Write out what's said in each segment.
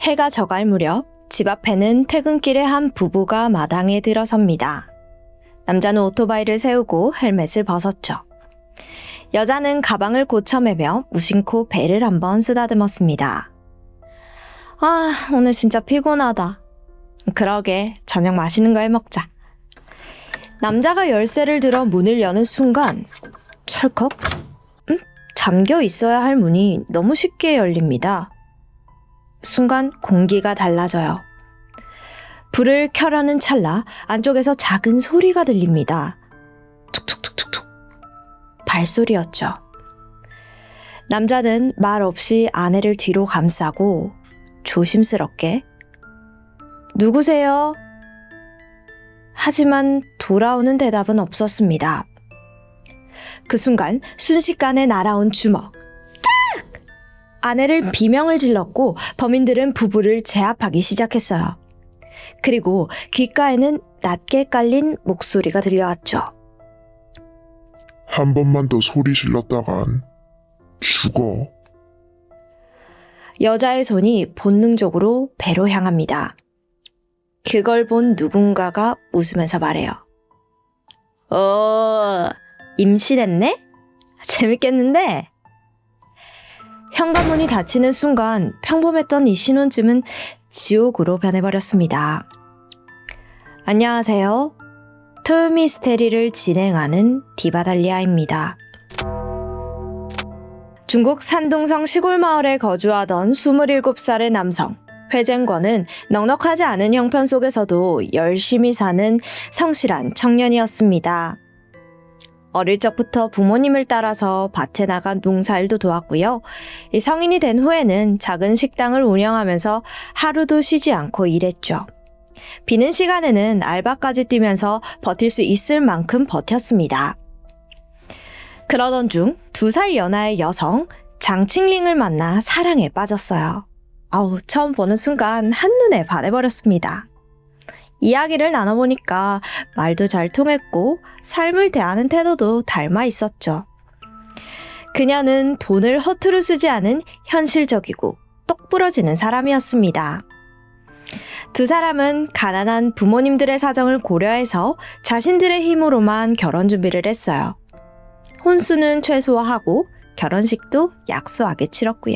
해가 저갈 무렵 집 앞에는 퇴근길에 한 부부가 마당에 들어섭니다. 남자는 오토바이를 세우고 헬멧을 벗었죠. 여자는 가방을 고쳐매며 무심코 배를 한번 쓰다듬었습니다. 아, 오늘 진짜 피곤하다. 그러게, 저녁 맛있는 거 해먹자. 남자가 열쇠를 들어 문을 여는 순간 철컥? 잠겨 있어야 할 문이 너무 쉽게 열립니다. 순간 공기가 달라져요. 불을 켜려는 찰나 안쪽에서 작은 소리가 들립니다. 툭툭툭툭툭. 발소리였죠. 남자는 말 없이 아내를 뒤로 감싸고 조심스럽게 누구세요? 하지만 돌아오는 대답은 없었습니다. 그 순간 순식간에 날아온 주먹. 딱! 아내를 비명을 질렀고 범인들은 부부를 제압하기 시작했어요. 그리고 귓가에는 낮게 깔린 목소리가 들려왔죠. 한 번만 더 소리 질렀다간 죽어. 여자의 손이 본능적으로 배로 향합니다. 그걸 본 누군가가 웃으면서 말해요. 임신했네? 재밌겠는데? 현관문이 닫히는 순간 평범했던 이 신혼집은 지옥으로 변해버렸습니다. 안녕하세요. 토요미스테리를 진행하는 디바달리아입니다. 중국 산둥성 시골 마을에 거주하던 27살의 남성 회쟁권은 넉넉하지 않은 형편 속에서도 열심히 사는 성실한 청년이었습니다. 어릴 적부터 부모님을 따라서 밭에 나가 농사일도 도왔고요. 성인이 된 후에는 작은 식당을 운영하면서 하루도 쉬지 않고 일했죠. 비는 시간에는 알바까지 뛰면서 버틸 수 있을 만큼 버텼습니다. 그러던 중 2살 연하의 여성 장칭링을 만나 사랑에 빠졌어요. 처음 보는 순간 한눈에 반해버렸습니다. 이야기를 나눠보니까 말도 잘 통했고 삶을 대하는 태도도 닮아 있었죠. 그녀는 돈을 허투루 쓰지 않은 현실적이고 똑부러지는 사람이었습니다. 두 사람은 가난한 부모님들의 사정을 고려해서 자신들의 힘으로만 결혼 준비를 했어요. 혼수는 최소화하고 결혼식도 약소하게 치렀고요.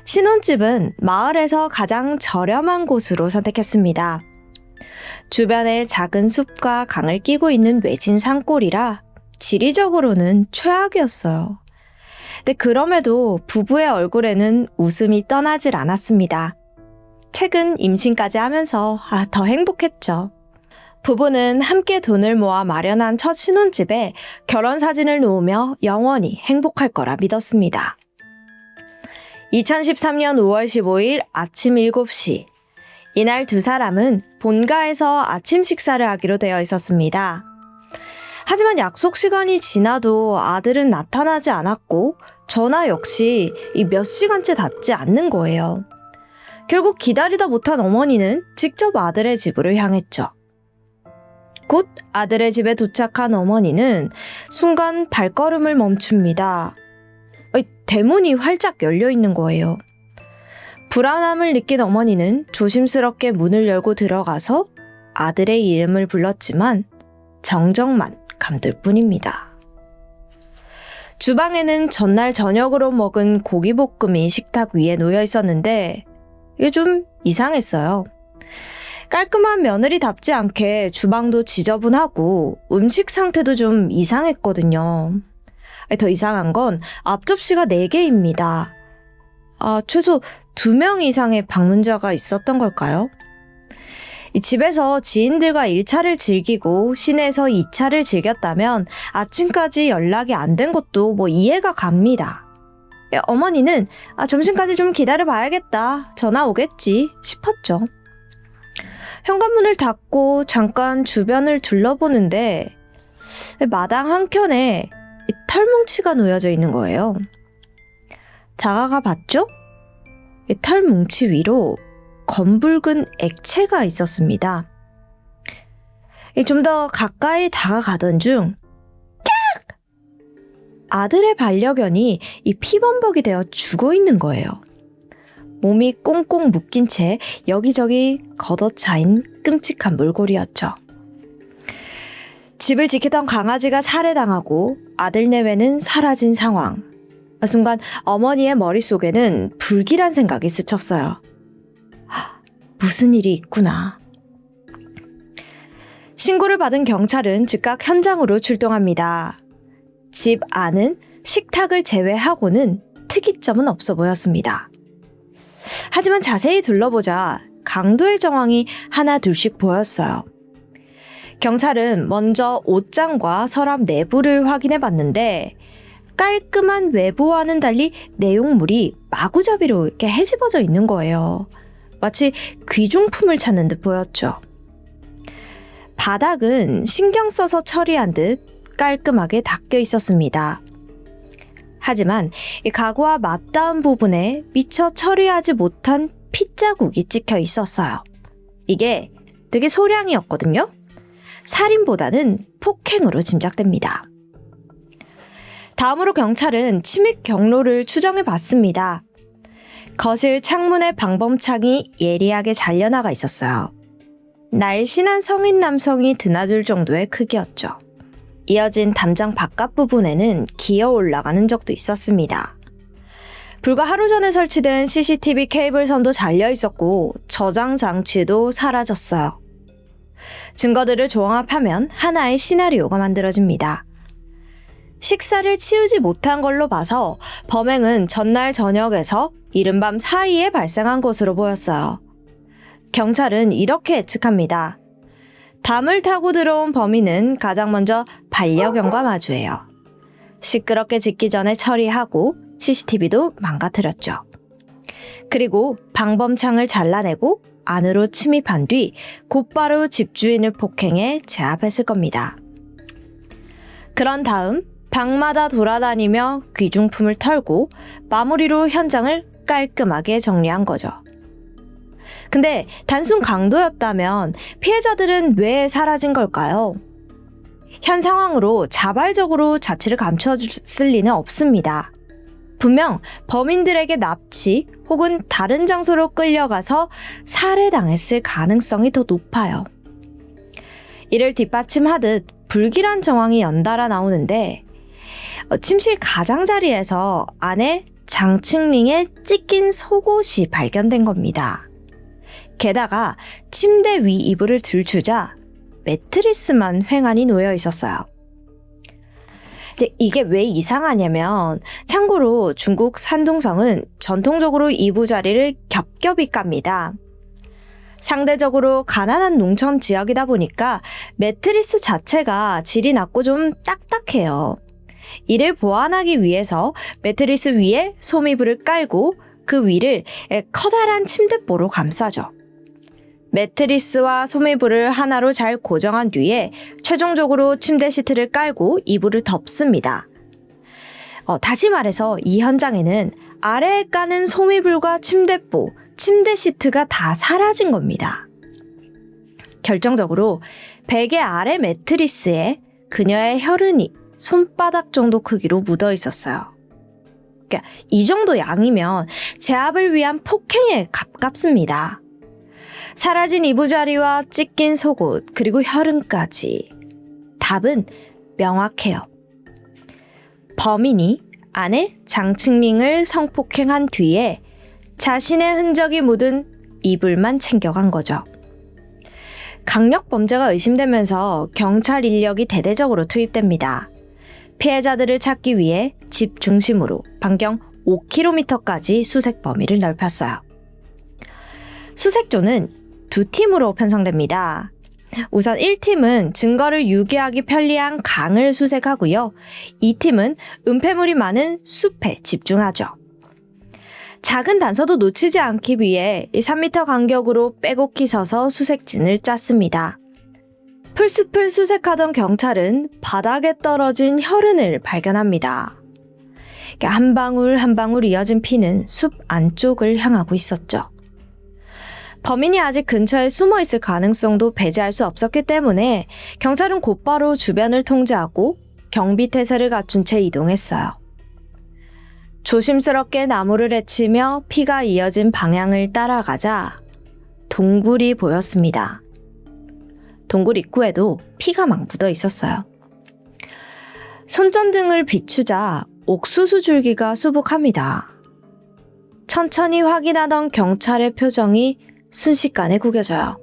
신혼집은 마을에서 가장 저렴한 곳으로 선택했습니다. 주변에 작은 숲과 강을 끼고 있는 외진 산골이라 지리적으로는 최악이었어요. 근데 그럼에도 부부의 얼굴에는 웃음이 떠나질 않았습니다. 최근 임신까지 하면서 더 행복했죠. 부부는 함께 돈을 모아 마련한 첫 신혼집에 결혼 사진을 놓으며 영원히 행복할 거라 믿었습니다. 2013년 5월 15일 아침 7시. 이날 두 사람은 본가에서 아침 식사를 하기로 되어 있었습니다. 하지만 약속 시간이 지나도 아들은 나타나지 않았고 전화 역시 몇 시간째 닿지 않는 거예요. 결국 기다리다 못한 어머니는 직접 아들의 집으로 향했죠. 곧 아들의 집에 도착한 어머니는 순간 발걸음을 멈춥니다. 대문이 활짝 열려 있는 거예요. 불안함을 느낀 어머니는 조심스럽게 문을 열고 들어가서 아들의 이름을 불렀지만 정적만 감돌 뿐입니다. 주방에는 전날 저녁으로 먹은 고기볶음이 식탁 위에 놓여 있었는데 이게 좀 이상했어요. 깔끔한 며느리답지 않게 주방도 지저분하고 음식 상태도 좀 이상했거든요. 더 이상한 건 앞접시가 4개입니다. 최소 2명 이상의 방문자가 있었던 걸까요? 이 집에서 지인들과 1차를 즐기고 시내에서 2차를 즐겼다면 아침까지 연락이 안 된 것도 이해가 갑니다. 어머니는 점심까지 좀 기다려봐야겠다. 전화 오겠지 싶었죠. 현관문을 닫고 잠깐 주변을 둘러보는데 마당 한켠에 털뭉치가 놓여져 있는 거예요. 다가가 봤죠? 털뭉치 위로 검붉은 액체가 있었습니다. 좀 더 가까이 다가가던 중 아들의 반려견이 피범벅이 되어 죽어 있는 거예요. 몸이 꽁꽁 묶인 채 여기저기 걷어차인 끔찍한 몰골이었죠. 집을 지키던 강아지가 살해당하고 아들 내외는 사라진 상황. 순간 어머니의 머릿속에는 불길한 생각이 스쳤어요. 무슨 일이 있구나. 신고를 받은 경찰은 즉각 현장으로 출동합니다. 집 안은 식탁을 제외하고는 특이점은 없어 보였습니다. 하지만 자세히 둘러보자 강도의 정황이 하나 둘씩 보였어요. 경찰은 먼저 옷장과 서랍 내부를 확인해 봤는데 깔끔한 외부와는 달리 내용물이 마구잡이로 이렇게 헤집어져 있는 거예요. 마치 귀중품을 찾는 듯 보였죠. 바닥은 신경 써서 처리한 듯 깔끔하게 닦여 있었습니다. 하지만 이 가구와 맞닿은 부분에 미처 처리하지 못한 핏자국이 찍혀 있었어요. 이게 되게 소량이었거든요. 살인보다는 폭행으로 짐작됩니다. 다음으로 경찰은 침입 경로를 추정해 봤습니다. 거실 창문의 방범창이 예리하게 잘려나가 있었어요. 날씬한 성인 남성이 드나들 정도의 크기였죠. 이어진 담장 바깥 부분에는 기어 올라가는 적도 있었습니다. 불과 하루 전에 설치된 CCTV 케이블선도 잘려 있었고 저장 장치도 사라졌어요. 증거들을 종합하면 하나의 시나리오가 만들어집니다. 식사를 치우지 못한 걸로 봐서 범행은 전날 저녁에서 이른밤 사이에 발생한 것으로 보였어요. 경찰은 이렇게 예측합니다. 담을 타고 들어온 범인은 가장 먼저 반려견과 마주해요. 시끄럽게 짖기 전에 처리하고 CCTV도 망가뜨렸죠. 그리고 방범창을 잘라내고 안으로 침입한 뒤 곧바로 집주인을 폭행해 제압했을 겁니다. 그런 다음 방마다 돌아다니며 귀중품을 털고 마무리로 현장을 깔끔하게 정리한 거죠. 근데 단순 강도였다면 피해자들은 왜 사라진 걸까요? 현 상황으로 자발적으로 자취를 감추었을 리는 없습니다. 분명 범인들에게 납치 혹은 다른 장소로 끌려가서 살해당했을 가능성이 더 높아요. 이를 뒷받침하듯 불길한 정황이 연달아 나오는데 침실 가장자리에서 안에 장층링에 찢긴 속옷이 발견된 겁니다. 게다가 침대 위 이불을 들추자 매트리스만 횡하니 놓여 있었어요. 근데 이게 왜 이상하냐면 참고로 중국 산둥성은 전통적으로 이부자리를 겹겹이 깝니다. 상대적으로 가난한 농촌 지역이다 보니까 매트리스 자체가 질이 낮고 좀 딱딱해요. 이를 보완하기 위해서 매트리스 위에 소미불을 깔고 그 위를 커다란 침대보로 감싸죠. 매트리스와 소미불을 하나로 잘 고정한 뒤에 최종적으로 침대 시트를 깔고 이불을 덮습니다. 다시 말해서 이 현장에는 아래에 까는 소미불과 침대보, 침대 시트가 다 사라진 겁니다. 결정적으로 베개 아래 매트리스에 그녀의 혈흔이 손바닥 정도 크기로 묻어 있었어요. 그러니까 이 정도 양이면 제압을 위한 폭행에 가깝습니다. 사라진 이부자리와 찢긴 속옷 그리고 혈흔까지. 답은 명확해요. 범인이 아내 장층링을 성폭행한 뒤에 자신의 흔적이 묻은 이불만 챙겨간 거죠. 강력 범죄가 의심되면서 경찰 인력이 대대적으로 투입됩니다. 피해자들을 찾기 위해 집 중심으로 반경 5km까지 수색 범위를 넓혔어요. 수색조는 두 팀으로 편성됩니다. 우선 1팀은 증거를 유기하기 편리한 강을 수색하고요. 2팀은 은폐물이 많은 숲에 집중하죠. 작은 단서도 놓치지 않기 위해 3m 간격으로 빼곡히 서서 수색진을 짰습니다. 풀숲을 수색하던 경찰은 바닥에 떨어진 혈흔을 발견합니다. 한 방울 한 방울 이어진 피는 숲 안쪽을 향하고 있었죠. 범인이 아직 근처에 숨어 있을 가능성도 배제할 수 없었기 때문에 경찰은 곧바로 주변을 통제하고 경비 태세를 갖춘 채 이동했어요. 조심스럽게 나무를 헤치며 피가 이어진 방향을 따라가자 동굴이 보였습니다. 동굴 입구에도 피가 막 묻어 있었어요. 손전등을 비추자 옥수수 줄기가 수북합니다. 천천히 확인하던 경찰의 표정이 순식간에 구겨져요.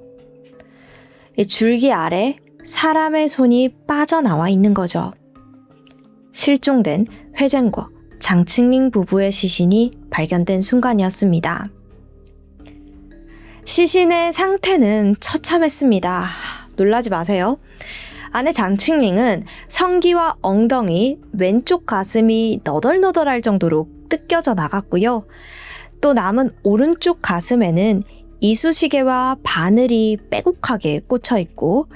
이 줄기 아래 사람의 손이 빠져나와 있는 거죠. 실종된 회쟁거 장庆링 부부의 시신이 발견된 순간이었습니다. 시신의 상태는 처참했습니다. 놀라지 마세요. 아내 장庆링은 성기와 엉덩이, 왼쪽 가슴이 너덜너덜할 정도로 뜯겨져 나갔고요. 또 남은 오른쪽 가슴에는 이쑤시개와 바늘이 빼곡하게 꽂혀 있고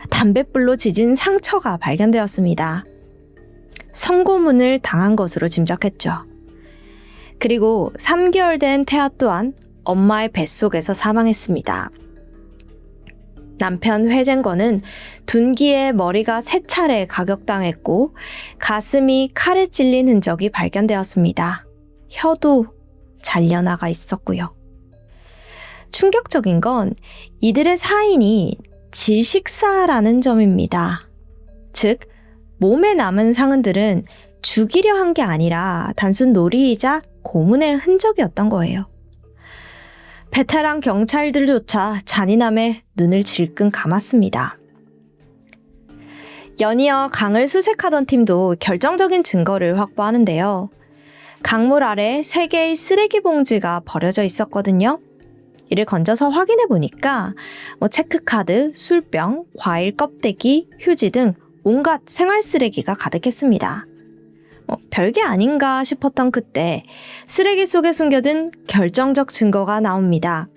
담뱃불로 지진 상처가 발견되었습니다. 성고문을 당한 것으로 짐작했죠. 그리고 3개월 된 태아 또한 엄마의 뱃속에서 사망했습니다. 남편 회쟁거는 둔기에 머리가 3차례 가격당했고 가슴이 칼에 찔린 흔적이 발견되었습니다. 혀도 잘려나가 있었고요. 충격적인 건 이들의 사인이 질식사라는 점입니다. 즉, 몸에 남은 상흔들은 죽이려 한 게 아니라 단순 놀이이자 고문의 흔적이었던 거예요. 베테랑 경찰들조차 잔인함에 눈을 질끈 감았습니다. 연이어 강을 수색하던 팀도 결정적인 증거를 확보하는데요. 강물 아래 3개의 쓰레기 봉지가 버려져 있었거든요. 이를 건져서 확인해 보니까 체크카드, 술병, 과일 껍데기, 휴지 등 온갖 생활 쓰레기가 가득했습니다. 별게 아닌가 싶었던 그때 쓰레기 속에 숨겨둔 결정적 증거가 나옵니다.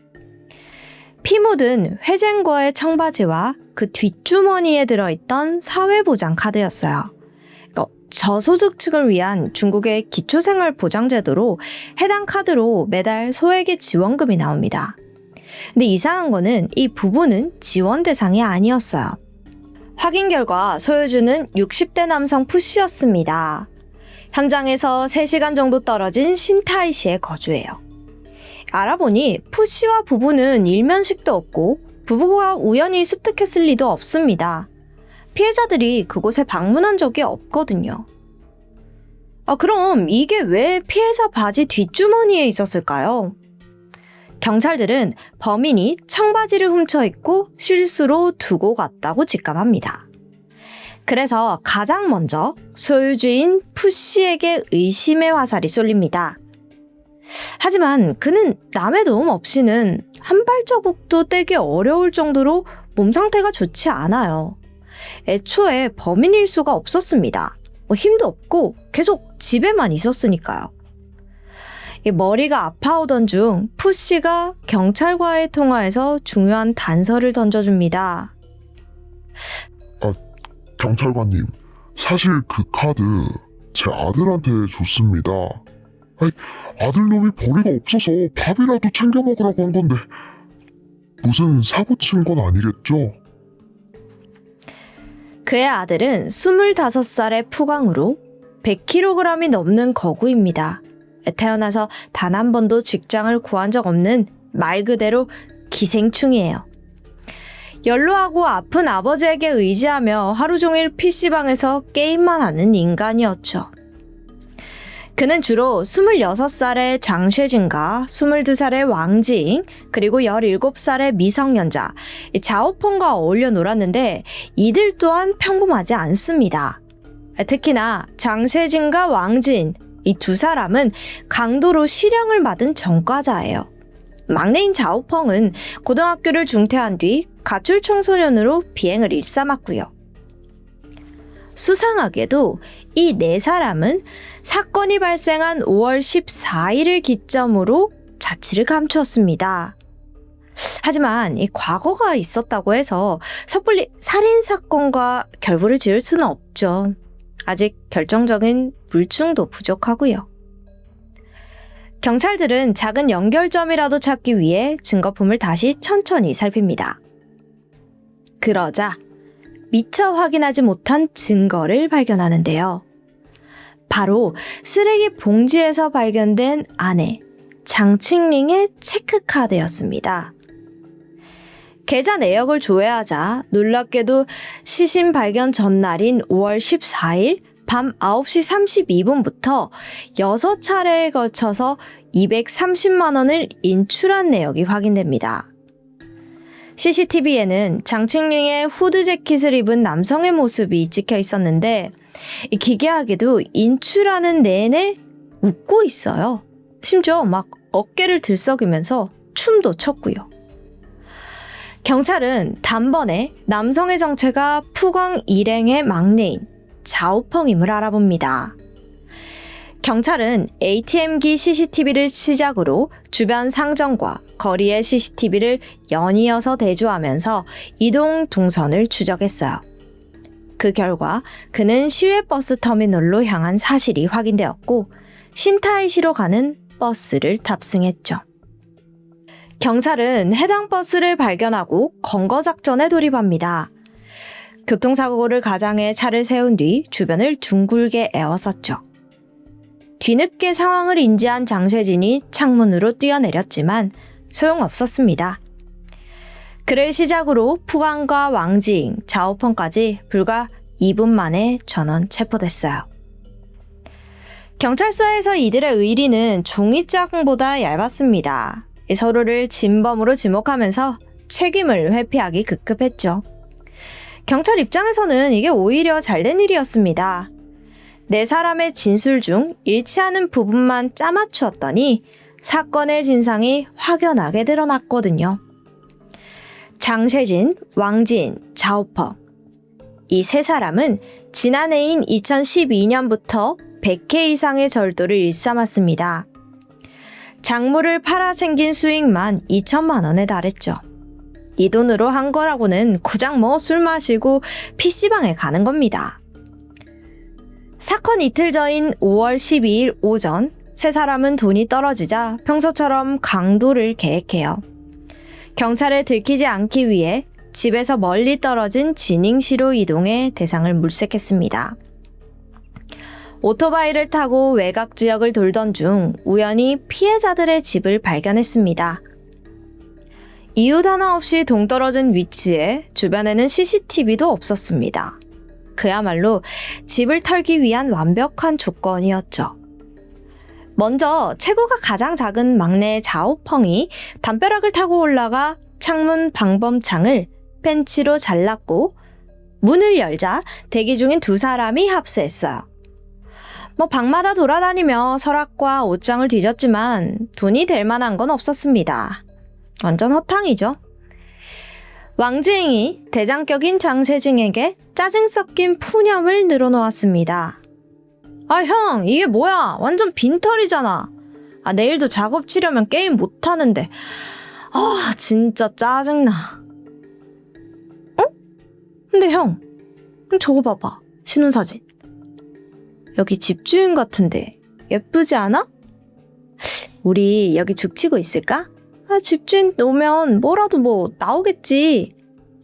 피 묻은 회쟁거의 청바지와 그 뒷주머니에 들어있던 사회보장 카드였어요. 저소득층을 위한 중국의 기초생활보장제도로 해당 카드로 매달 소액의 지원금이 나옵니다. 근데 이상한 거는 이 부부는 지원 대상이 아니었어요. 확인 결과 소유주는 60대 남성 푸씨였습니다. 현장에서 3시간 정도 떨어진 신타이시에 거주해요. 알아보니 푸씨와 부부는 일면식도 없고 부부가 우연히 습득했을 리도 없습니다. 피해자들이 그곳에 방문한 적이 없거든요. 그럼 이게 왜 피해자 바지 뒷주머니에 있었을까요? 경찰들은 범인이 청바지를 훔쳐 입고 실수로 두고 갔다고 직감합니다. 그래서 가장 먼저 소유주인 푸씨에게 의심의 화살이 쏠립니다. 하지만 그는 남의 도움 없이는 한 발자국도 떼기 어려울 정도로 몸 상태가 좋지 않아요. 애초에 범인일 수가 없었습니다. 힘도 없고 계속 집에만 있었으니까요. 머리가 아파오던 중 푸씨가 경찰과의 통화에서 중요한 단서를 던져줍니다. 경찰관님, 사실 그 카드 제 아들한테 줬습니다. 아들놈이 벌이가 없어서 밥이라도 챙겨 먹으라고 한 건데 무슨 사고 친 건 아니겠죠? 그의 아들은 25살의 푸광으로 100kg이 넘는 거구입니다. 태어나서 단 한 번도 직장을 구한 적 없는 말 그대로 기생충이에요. 연로하고 아픈 아버지에게 의지하며 하루 종일 PC방에서 게임만 하는 인간이었죠. 그는 주로 26살의 장쉐진과 22살의 왕징, 그리고 17살의 미성년자, 자오펑과 어울려 놀았는데 이들 또한 평범하지 않습니다. 특히나 장쉐진과 왕진, 이 두 사람은 강도로 실형을 받은 전과자예요. 막내인 자오펑은 고등학교를 중퇴한 뒤 가출 청소년으로 비행을 일삼았고요. 수상하게도 이 4사람은 사건이 발생한 5월 14일을 기점으로 자취를 감추었습니다. 하지만 이 과거가 있었다고 해서 섣불리 살인사건과 결부를 지을 수는 없죠. 아직 결정적인 물증도 부족하고요. 경찰들은 작은 연결점이라도 찾기 위해 증거품을 다시 천천히 살핍니다. 그러자 미처 확인하지 못한 증거를 발견하는데요. 바로 쓰레기 봉지에서 발견된 아내 장庆링의 체크카드였습니다. 계좌 내역을 조회하자 놀랍게도 시신 발견 전날인 5월 14일 밤 9시 32분부터 6차례에 걸쳐서 230만 원을 인출한 내역이 확인됩니다. CCTV에는 장庆링의 후드 재킷을 입은 남성의 모습이 찍혀 있었는데 기괴하게도 인출하는 내내 웃고 있어요. 심지어 막 어깨를 들썩이면서 춤도 췄고요. 경찰은 단번에 남성의 정체가 푸광 일행의 막내인 자오펑임을 알아봅니다. 경찰은 ATM기 CCTV를 시작으로 주변 상점과 거리의 CCTV를 연이어서 대조하면서 이동 동선을 추적했어요. 그 결과 그는 시외버스 터미널로 향한 사실이 확인되었고 신타이시로 가는 버스를 탑승했죠. 경찰은 해당 버스를 발견하고 검거작전에 돌입합니다. 교통사고를 가장해 차를 세운 뒤 주변을 둥글게 에워쌌죠. 뒤늦게 상황을 인지한 장세진이 창문으로 뛰어내렸지만 소용없었습니다. 그를 시작으로 푸광과 왕지잉, 자오펑까지 불과 2분 만에 전원 체포됐어요. 경찰서에서 이들의 의리는 종이장보다 얇았습니다. 서로를 진범으로 지목하면서 책임을 회피하기 급급했죠. 경찰 입장에서는 이게 오히려 잘된 일이었습니다. 네 사람의 진술 중 일치하는 부분만 짜맞추었더니 사건의 진상이 확연하게 드러났거든요. 장세진, 왕지인, 자오펑. 이 세 사람은 지난해인 2012년부터 100회 이상의 절도를 일삼았습니다. 작물을 팔아 생긴 수익만 2천만 원에 달했죠. 이 돈으로 한 거라고는 고작 술 마시고 PC방에 가는 겁니다. 사건 이틀 전인 5월 12일 오전 세 사람은 돈이 떨어지자 평소처럼 강도를 계획해요. 경찰에 들키지 않기 위해 집에서 멀리 떨어진 지寧시로 이동해 대상을 물색했습니다. 오토바이를 타고 외곽 지역을 돌던 중 우연히 피해자들의 집을 발견했습니다. 이유 하나 없이 동떨어진 위치에 주변에는 CCTV도 없었습니다. 그야말로 집을 털기 위한 완벽한 조건이었죠. 먼저 체구가 가장 작은 막내 자오펑이 담벼락을 타고 올라가 창문 방범창을 펜치로 잘랐고 문을 열자 대기 중인 두 사람이 합세했어요. 방마다 돌아다니며 서랍과 옷장을 뒤졌지만 돈이 될 만한 건 없었습니다. 완전 허탕이죠. 왕지잉이 대장격인 장세징에게 짜증 섞인 푸념을 늘어놓았습니다. 아, 형, 이게 뭐야? 완전 빈털이잖아. 내일도 작업 치려면 게임 못하는데. 진짜 짜증나. 근데 형, 저거 봐봐. 신혼사진. 여기 집주인 같은데 예쁘지 않아? 우리 여기 죽치고 있을까? 집주인 오면 뭐라도 나오겠지.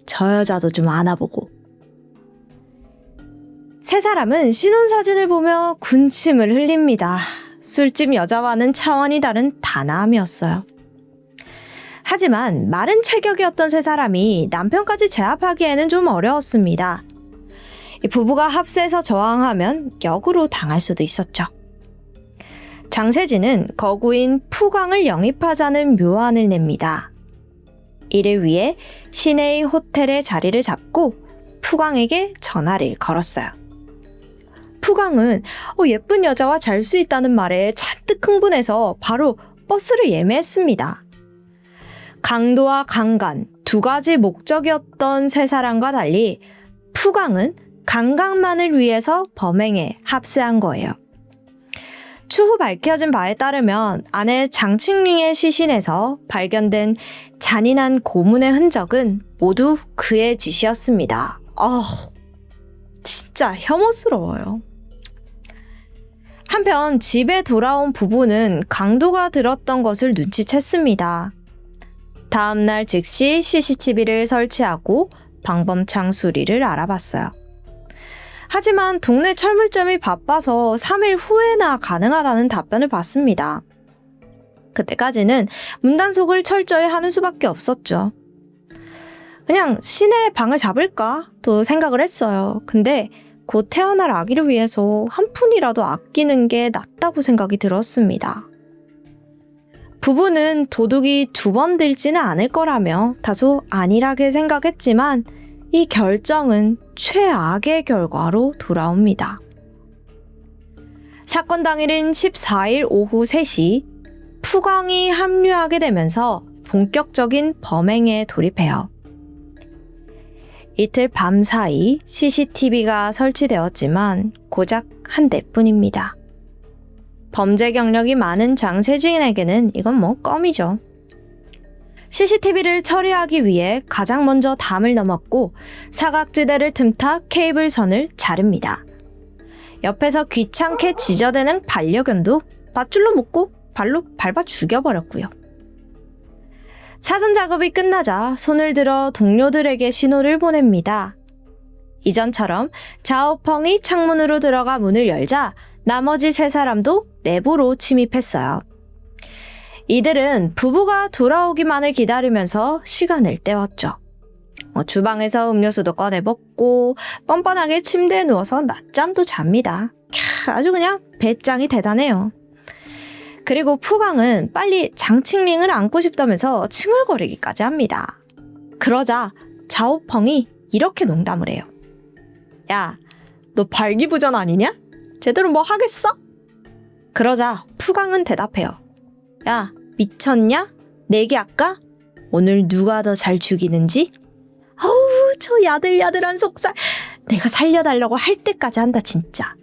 저 여자도 좀 안아보고. 세 사람은 신혼사진을 보며 군침을 흘립니다. 술집 여자와는 차원이 다른 단아함이었어요. 하지만 마른 체격이었던 세 사람이 남편까지 제압하기에는 좀 어려웠습니다. 부부가 합세해서 저항하면 역으로 당할 수도 있었죠. 장세진은 거구인 푸광을 영입하자는 묘안을 냅니다. 이를 위해 시내의 호텔에 자리를 잡고 푸광에게 전화를 걸었어요. 푸광은 예쁜 여자와 잘 수 있다는 말에 잔뜩 흥분해서 바로 버스를 예매했습니다. 강도와 강간 두 가지 목적이었던 세 사람과 달리 푸광은 강간만을 위해서 범행에 합세한 거예요. 추후 밝혀진 바에 따르면 아내 장庆링의 시신에서 발견된 잔인한 고문의 흔적은 모두 그의 짓이었습니다. 진짜 혐오스러워요. 한편 집에 돌아온 부부는 강도가 들었던 것을 눈치챘습니다. 다음날 즉시 CCTV를 설치하고 방범창 수리를 알아봤어요. 하지만 동네 철물점이 바빠서 3일 후에나 가능하다는 답변을 받습니다. 그때까지는 문단속을 철저히 하는 수밖에 없었죠. 그냥 시내에 방을 잡을까? 또 생각을 했어요. 근데 곧 태어날 아기를 위해서 한 푼이라도 아끼는 게 낫다고 생각이 들었습니다. 부부는 도둑이 2번 들지는 않을 거라며 다소 안일하게 생각했지만 이 결정은 최악의 결과로 돌아옵니다. 사건 당일인 14일 오후 3시 푸광이 합류하게 되면서 본격적인 범행에 돌입해요. 이틀 밤 사이 CCTV가 설치되었지만 고작 한 대뿐입니다. 범죄 경력이 많은 장세진에게는 이건 뭐 껌이죠. CCTV를 처리하기 위해 가장 먼저 담을 넘었고 사각지대를 틈타 케이블선을 자릅니다. 옆에서 귀찮게 지저대는 반려견도 밧줄로 묶고 발로 밟아 죽여버렸고요. 사전 작업이 끝나자 손을 들어 동료들에게 신호를 보냅니다. 이전처럼 자오펑이 창문으로 들어가 문을 열자 나머지 3사람도 내부로 침입했어요. 이들은 부부가 돌아오기만을 기다리면서 시간을 때웠죠. 주방에서 음료수도 꺼내 먹고 뻔뻔하게 침대에 누워서 낮잠도 잡니다. 아주 그냥 배짱이 대단해요. 그리고 푸광은 빨리 장칭링을 안고 싶다면서 칭얼거리기까지 합니다. 그러자 자오펑이 이렇게 농담을 해요. 야, 너 발기부전 아니냐? 제대로 뭐 하겠어? 그러자 푸광은 대답해요. 야, 미쳤냐? 내기할까? 오늘 누가 더 잘 죽이는지? 아우, 저 야들야들한 속살. 내가 살려달라고 할 때까지 한다 진짜.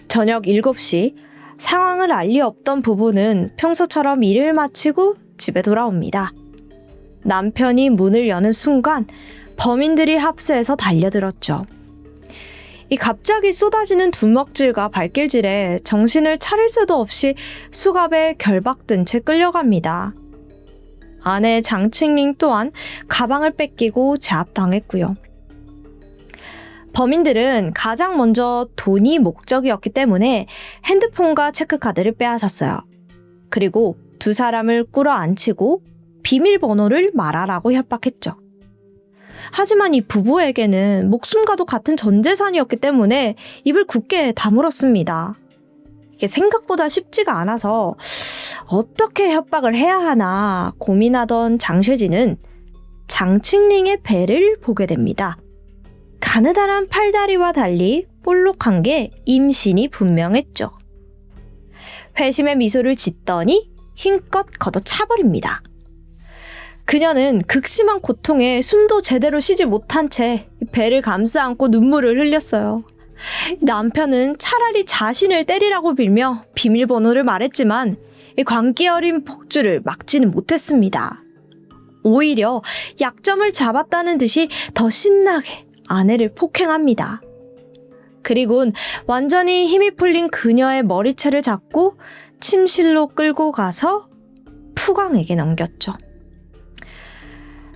저녁 7시 상황을 알 리 없던 부부는 평소처럼 일을 마치고 집에 돌아옵니다. 남편이 문을 여는 순간 범인들이 합세해서 달려들었죠. 이 갑자기 쏟아지는 두먹질과 발길질에 정신을 차릴 새도 없이 수갑에 결박된 채 끌려갑니다. 아내 장칭링 또한 가방을 뺏기고 제압당했고요. 범인들은 가장 먼저 돈이 목적이었기 때문에 핸드폰과 체크카드를 빼앗았어요. 그리고 2사람을 꿇어앉히고 비밀번호를 말하라고 협박했죠. 하지만 이 부부에게는 목숨과도 같은 전 재산이었기 때문에 입을 굳게 다물었습니다. 이게 생각보다 쉽지가 않아서 어떻게 협박을 해야 하나 고민하던 장쉐진은 장칭링의 배를 보게 됩니다. 가느다란 팔다리와 달리 볼록한 게 임신이 분명했죠. 회심의 미소를 짓더니 힘껏 걷어차버립니다. 그녀는 극심한 고통에 숨도 제대로 쉬지 못한 채 배를 감싸 안고 눈물을 흘렸어요. 남편은 차라리 자신을 때리라고 빌며 비밀번호를 말했지만 광기 어린 폭주를 막지는 못했습니다. 오히려 약점을 잡았다는 듯이 더 신나게 아내를 폭행합니다. 그리곤 완전히 힘이 풀린 그녀의 머리채를 잡고 침실로 끌고 가서 푸광에게 넘겼죠.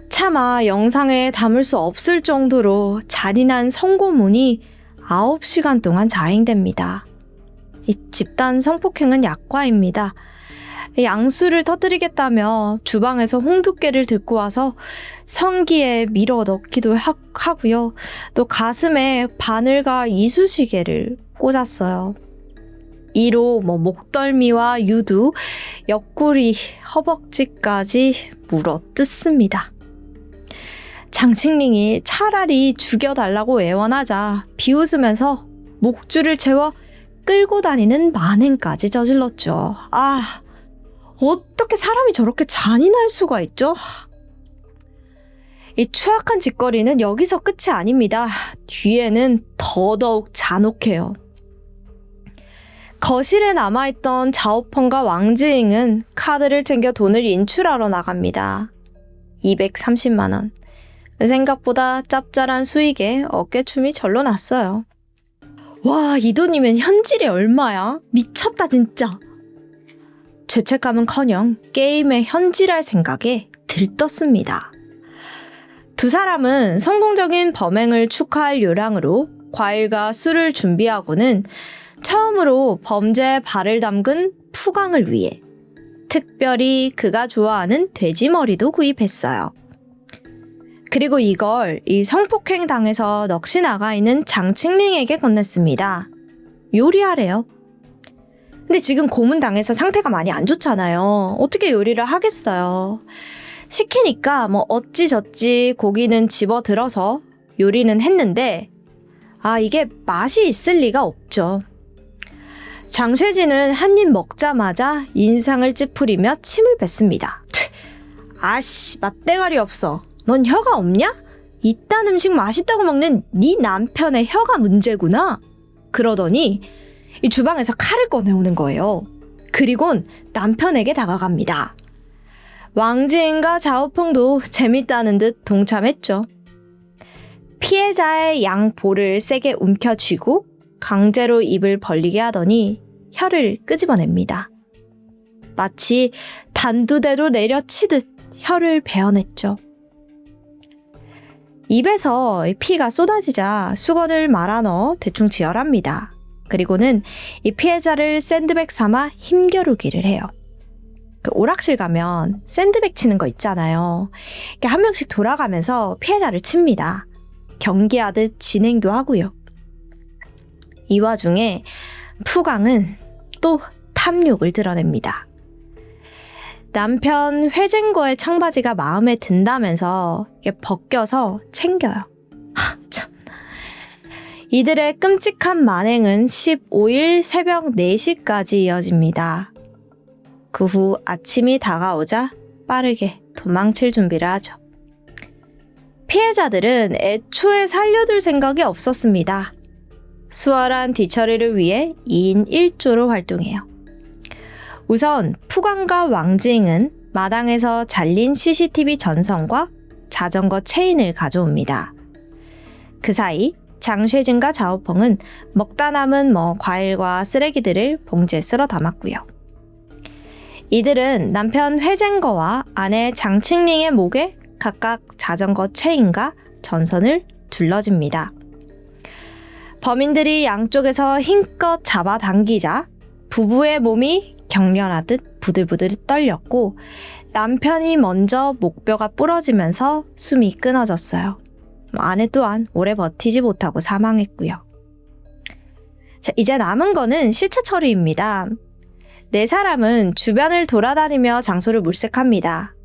차마 영상에 담을 수 없을 정도로 잔인한 성고문이 9시간 동안 자행됩니다. 이 집단 성폭행은 약과입니다. 양수를 터뜨리겠다며 주방에서 홍두깨를 들고 와서 성기에 밀어 넣기도 하고요. 또 가슴에 바늘과 이쑤시개를 꽂았어요. 이로 목덜미와 유두, 옆구리, 허벅지까지 물어 뜯습니다. 장칭링이 차라리 죽여달라고 애원하자 비웃으면서 목줄을 채워 끌고 다니는 만행까지 저질렀죠. 어떻게 사람이 저렇게 잔인할 수가 있죠? 이 추악한 짓거리는 여기서 끝이 아닙니다. 뒤에는 더더욱 잔혹해요. 거실에 남아있던 자오펑과 왕지잉은 카드를 챙겨 돈을 인출하러 나갑니다. 230만 원. 생각보다 짭짤한 수익에 어깨춤이 절로 났어요. 와, 이 돈이면 현질이 얼마야? 미쳤다 진짜. 죄책감은커녕 게임에 현질할 생각에 들떴습니다. 두 사람은 성공적인 범행을 축하할 요량으로 과일과 술을 준비하고는 처음으로 범죄에 발을 담근 푸강을 위해 특별히 그가 좋아하는 돼지머리도 구입했어요. 그리고 이걸 이 성폭행 당해서 넋이 나가 있는 장庆링에게 건넸습니다. 요리하래요. 근데 지금 고문당해서 상태가 많이 안 좋잖아요. 어떻게 요리를 하겠어요. 시키니까 뭐 어찌저찌 고기는 집어들어서 요리는 했는데 이게 맛이 있을 리가 없죠. 장쇠진은 한 입 먹자마자 인상을 찌푸리며 침을 뱉습니다. 아씨, 맛대가리 없어. 넌 혀가 없냐? 이딴 음식 맛있다고 먹는 네 남편의 혀가 문제구나. 그러더니 이 주방에서 칼을 꺼내오는 거예요. 그리곤 남편에게 다가갑니다. 왕지인과 자오펑도 재밌다는 듯 동참했죠. 피해자의 양 볼을 세게 움켜쥐고 강제로 입을 벌리게 하더니 혀를 끄집어냅니다. 마치 단두대로 내려치듯 혀를 베어냈죠. 입에서 피가 쏟아지자 수건을 말아 넣어 대충 지혈합니다. 그리고는 이 피해자를 샌드백 삼아 힘겨루기를 해요. 그 오락실 가면 샌드백 치는 거 있잖아요. 이렇게 한 명씩 돌아가면서 피해자를 칩니다. 경기하듯 진행도 하고요. 이 와중에 푸강은 또 탐욕을 드러냅니다. 남편 회쟁거의 청바지가 마음에 든다면서 벗겨서 챙겨요. 참. 이들의 끔찍한 만행은 15일 새벽 4시까지 이어집니다. 그 후 아침이 다가오자 빠르게 도망칠 준비를 하죠. 피해자들은 애초에 살려둘 생각이 없었습니다. 수월한 뒤처리를 위해 2인 1조로 활동해요. 우선 푸강과 왕징은 마당에서 잘린 CCTV 전선과 자전거 체인을 가져옵니다. 그 사이 장쇠진과 자오펑은 먹다 남은 과일과 쓰레기들을 봉지에 쓸어 담았고요. 이들은 남편 회쟁거와 아내 장庆링의 목에 각각 자전거 체인과 전선을 둘러줍니다. 범인들이 양쪽에서 힘껏 잡아당기자 부부의 몸이 경련하듯 부들부들 떨렸고 남편이 먼저 목뼈가 부러지면서 숨이 끊어졌어요. 아내 또한 오래 버티지 못하고 사망했고요. 자, 이제 남은 거는 시체 처리입니다. 네 사람은 주변을 돌아다니며 장소를 물색합니다.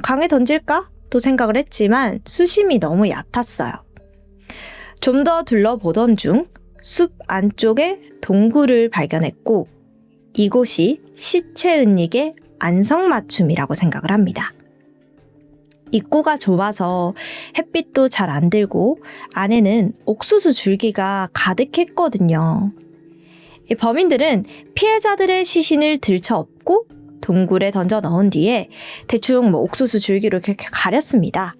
강에 던질까? 또 생각을 했지만 수심이 너무 얕았어요. 좀 더 둘러보던 중 숲 안쪽에 동굴을 발견했고 이곳이 시체 은닉의 안성맞춤이라고 생각을 합니다. 입구가 좁아서 햇빛도 잘 안 들고 안에는 옥수수 줄기가 가득했거든요. 이 범인들은 피해자들의 시신을 들쳐엎고 동굴에 던져 넣은 뒤에 대충 옥수수 줄기로 이렇게 가렸습니다.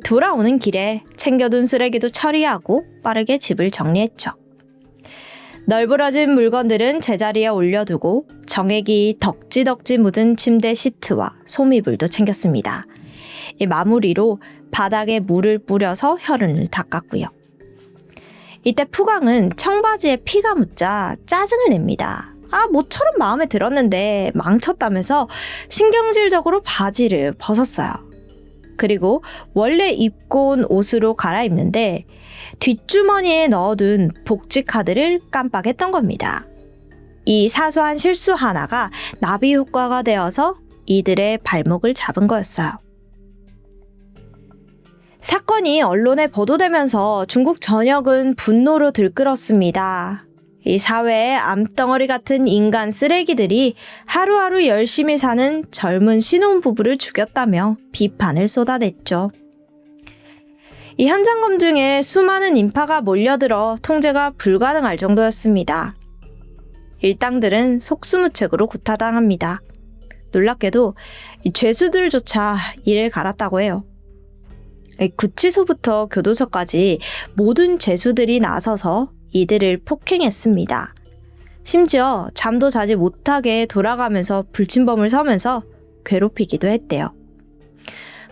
돌아오는 길에 챙겨둔 쓰레기도 처리하고 빠르게 집을 정리했죠. 널브러진 물건들은 제자리에 올려두고 정액이 덕지덕지 묻은 침대 시트와 소미불도 챙겼습니다. 이 마무리로 바닥에 물을 뿌려서 혈흔을 닦았고요. 이때 푸강은 청바지에 피가 묻자 짜증을 냅니다. 모처럼 마음에 들었는데 망쳤다면서 신경질적으로 바지를 벗었어요. 그리고 원래 입고 온 옷으로 갈아입는데 뒷주머니에 넣어둔 복지 카드를 깜빡했던 겁니다. 이 사소한 실수 하나가 나비 효과가 되어서 이들의 발목을 잡은 거였어요. 사건이 언론에 보도되면서 중국 전역은 분노로 들끓었습니다. 이 사회의 암덩어리 같은 인간 쓰레기들이 하루하루 열심히 사는 젊은 신혼부부를 죽였다며 비판을 쏟아냈죠. 이 현장 검증에 수많은 인파가 몰려들어 통제가 불가능할 정도였습니다. 일당들은 속수무책으로 구타당합니다. 놀랍게도 이 죄수들조차 이를 갈았다고 해요. 구치소부터 교도소까지 모든 죄수들이 나서서 이들을 폭행했습니다. 심지어 잠도 자지 못하게 돌아가면서 불침범을 서면서 괴롭히기도 했대요.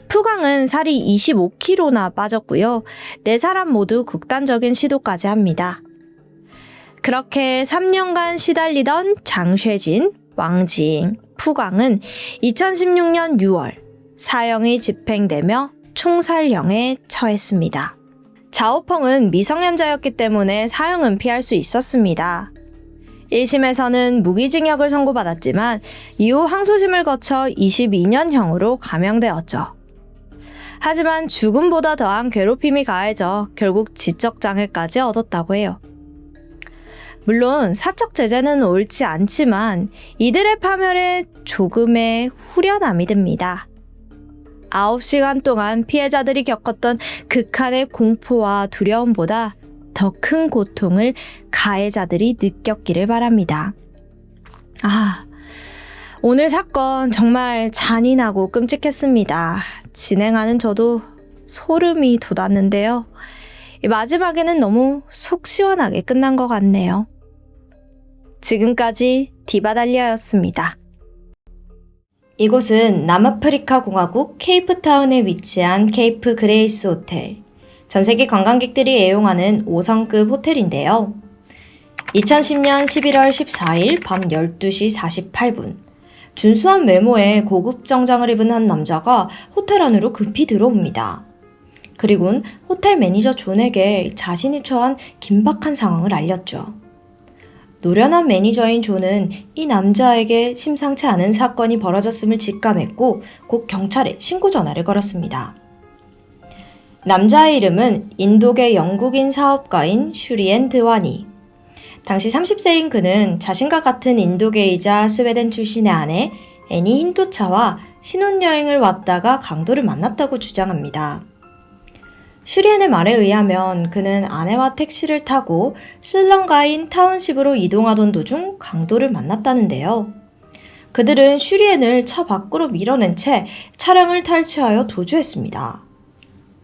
푸강은 살이 25kg나 빠졌고요. 네 사람 모두 극단적인 시도까지 합니다. 그렇게 3년간 시달리던 장쉐진, 왕징, 푸강은 2016년 6월 사형이 집행되며 총살형에 처했습니다. 자오펑은 미성년자였기 때문에 사형은 피할 수 있었습니다. 1심에서는 무기징역을 선고받았지만 이후 항소심을 거쳐 22년형으로 감형되었죠. 하지만 죽음보다 더한 괴롭힘이 가해져 결국 지적장애까지 얻었다고 해요. 물론 사적 제재는 옳지 않지만 이들의 파멸에 조금의 후련함이 듭니다. 9시간 동안 피해자들이 겪었던 극한의 공포와 두려움보다 더 큰 고통을 가해자들이 느꼈기를 바랍니다. 오늘 사건 정말 잔인하고 끔찍했습니다. 진행하는 저도 소름이 돋았는데요. 마지막에는 너무 속 시원하게 끝난 것 같네요. 지금까지 디바달리아였습니다. 이곳은 남아프리카 공화국 케이프타운에 위치한 케이프 그레이스 호텔. 전 세계 관광객들이 애용하는 5성급 호텔인데요. 2010년 11월 14일 밤 12시 48분. 준수한 외모에 고급 정장을 입은 한 남자가 호텔 안으로 급히 들어옵니다. 그리고는 호텔 매니저 존에게 자신이 처한 긴박한 상황을 알렸죠. 노련한 매니저인 존은 이 남자에게 심상치 않은 사건이 벌어졌음을 직감했고 곧 경찰에 신고 전화를 걸었습니다. 남자의 이름은 인도계 영국인 사업가인 슈리엔 드와니. 당시 30세인 그는 자신과 같은 인도계이자 스웨덴 출신의 아내 애니 힌토차와 신혼여행을 왔다가 강도를 만났다고 주장합니다. 슈리엔의 말에 의하면 그는 아내와 택시를 타고 슬럼가인 타운십으로 이동하던 도중 강도를 만났다는데요. 그들은 슈리엔을 차 밖으로 밀어낸 채 차량을 탈취하여 도주했습니다.